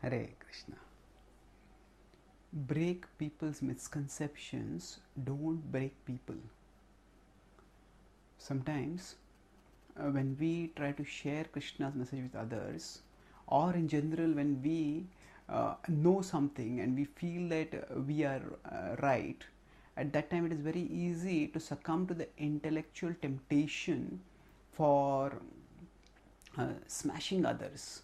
Hare Krishna. Break people's misconceptions, don't break people. Sometimes when we try to share Krishna's message with others, or in general when we know something and we feel that we are right, at that time it is very easy to succumb to the intellectual temptation for smashing others.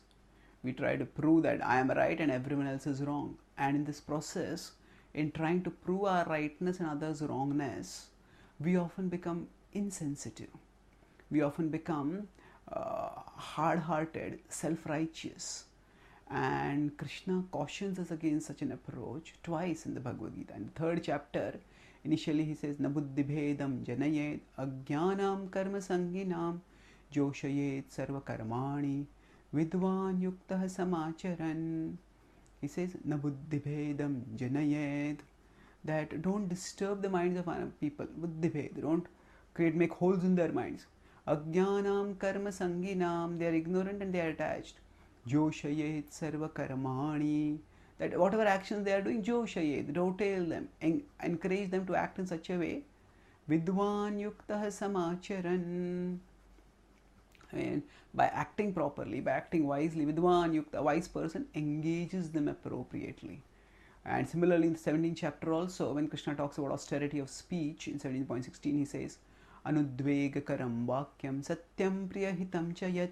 We try to prove that I am right and everyone else is wrong, and in this process, in trying to prove our rightness and others' wrongness, we often become insensitive. We often become hard-hearted, self-righteous, and Krishna cautions us against such an approach twice in the Bhagavad Gita. In the third chapter, initially he says, "Na buddhibhedam janayet ajnanam karma sanginam joshayet sarva karmani vidvan yuktah samacharan." He says, "Na buddhibhedam janayet," that don't disturb the minds of people. Buddhibhed, don't make holes in their minds. Ajnanam karma sanginam, they are ignorant and they are attached. Joshayet sarva karmani, that whatever actions they are doing, joshayet, dovetail them, encourage them to act in such a way. Vidvan yuktah samacharan, by acting properly, by acting wisely, vidvan yukta, a wise person engages them appropriately. And similarly in the 17th chapter also, when Krishna talks about austerity of speech, in 17.16 he says, "Anudvegakaram vakyam satyam priyahitam chayat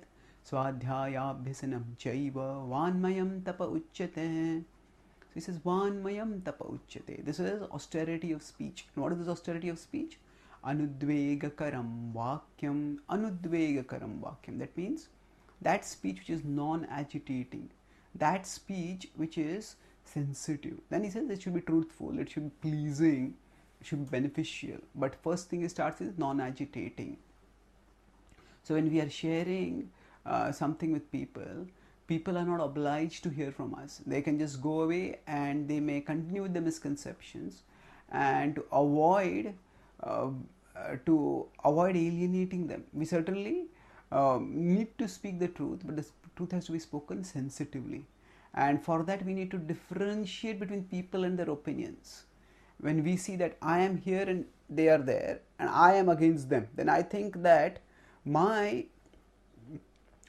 swadhyayabhyasanam chaiva vanmayam tapa uchyate." So he says, "Vanmayam tapa uchyate." This is austerity of speech. And what is this austerity of speech? Anudvegakaram vakyam. Anudvegakaram vakyam. That means that speech which is non-agitating, that speech which is sensitive. Then he says it should be truthful, it should be pleasing, it should be beneficial. But first thing he starts is non-agitating. So when we are sharing something with people, people are not obliged to hear from us. They can just go away and they may continue with the misconceptions, and to avoid alienating them, we certainly need to speak the truth, but the truth has to be spoken sensitively. And for that we need to differentiate between people and their opinions. When we see that I am here and they are there and I am against them, then I think that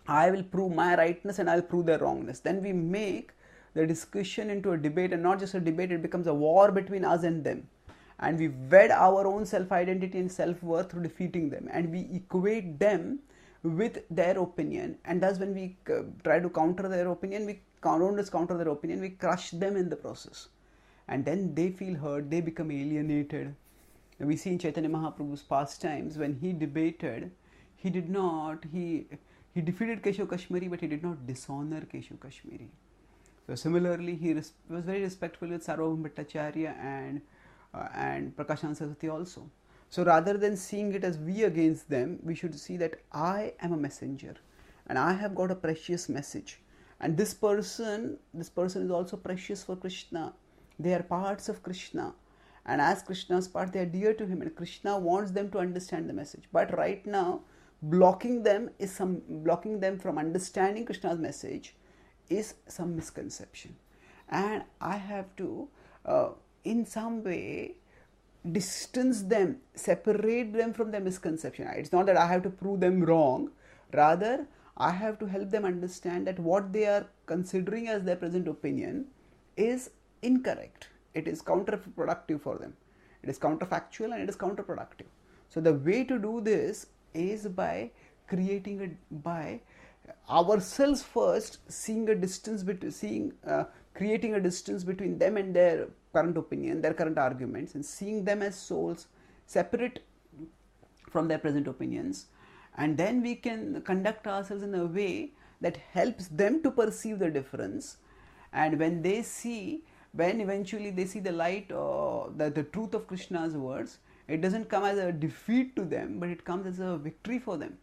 I will prove my rightness and I will prove their wrongness. Then we make the discussion into a debate, and not just a debate, it becomes a war between us and them. And we wed our own self-identity and self-worth through defeating them, and we equate them with their opinion. And thus when we try to counter their opinion, we don't just counter their opinion, we crush them in the process. And then they feel hurt, they become alienated. And we see in Chaitanya Mahaprabhu's pastimes, when he debated, he defeated Keshav Kashmiri, but he did not dishonor Keshav Kashmiri. So similarly, he was very respectful with Sarvabhauma Bhattacharya and Prakashananda Saraswati also. So rather than seeing it as we against them, we should see that I am a messenger and I have got a precious message. And this person is also precious for Krishna. They are parts of Krishna. And as Krishna's part, they are dear to him. And Krishna wants them to understand the message. But right now, blocking them from understanding Krishna's message is some misconception. And I have to, in some way, distance them, separate them from their misconception. It's not that I have to prove them wrong. Rather, I have to help them understand that what they are considering as their present opinion is incorrect. It is counterproductive for them. It is counterfactual and it is counterproductive. So the way to do this is by creating by ourselves first creating a distance between them and their current opinion, their current arguments, and seeing them as souls separate from their present opinions. And then we can conduct ourselves in a way that helps them to perceive the difference. And when eventually they see the light, the truth of Krishna's words, it doesn't come as a defeat to them, but it comes as a victory for them.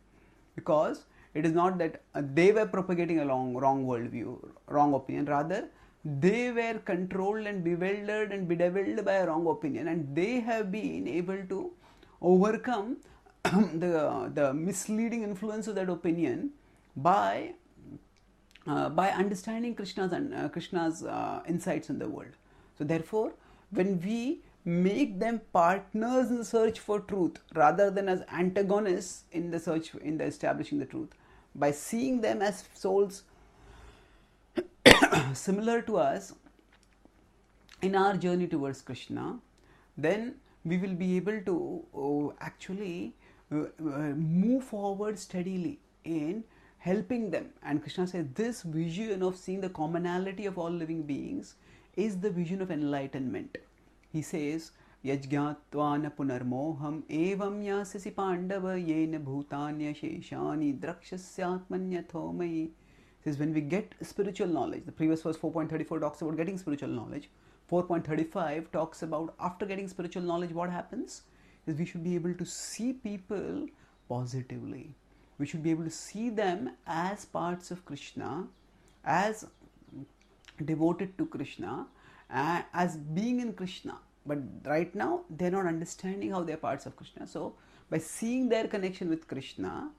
Because it is not that they were propagating a wrong worldview, wrong opinion. Rather, they were controlled and bewildered and bedeviled by a wrong opinion, and they have been able to overcome the misleading influence of that opinion by by understanding Krishna's insights in the world. So therefore, when we make them partners in the search for truth rather than as antagonists in the search in the establishing the truth, by seeing them as souls similar to us in our journey towards Krishna, then we will be able to actually move forward steadily in helping them. And Krishna says this vision of seeing the commonality of all living beings is the vision of enlightenment. He says, Yajñātvāna punarmoham evam yasasi pandava yena bhutanya sheshani drakshasyaatmanyatho mayi. Says when we get spiritual knowledge, the previous verse 4.34 talks about getting spiritual knowledge. 4.35 talks about after getting spiritual knowledge, what happens is we should be able to see people positively. We should be able to see them as parts of Krishna, as devoted to Krishna, as being in Krishna. But right now, they're not understanding how they're parts of Krishna. So, by seeing their connection with Krishna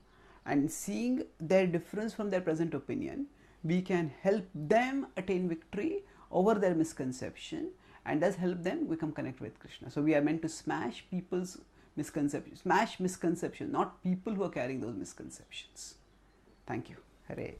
and seeing their difference from their present opinion, we can help them attain victory over their misconception and thus help them become connected with Krishna. So, we are meant to smash people's misconceptions, not people who are carrying those misconceptions. Thank you. Hare.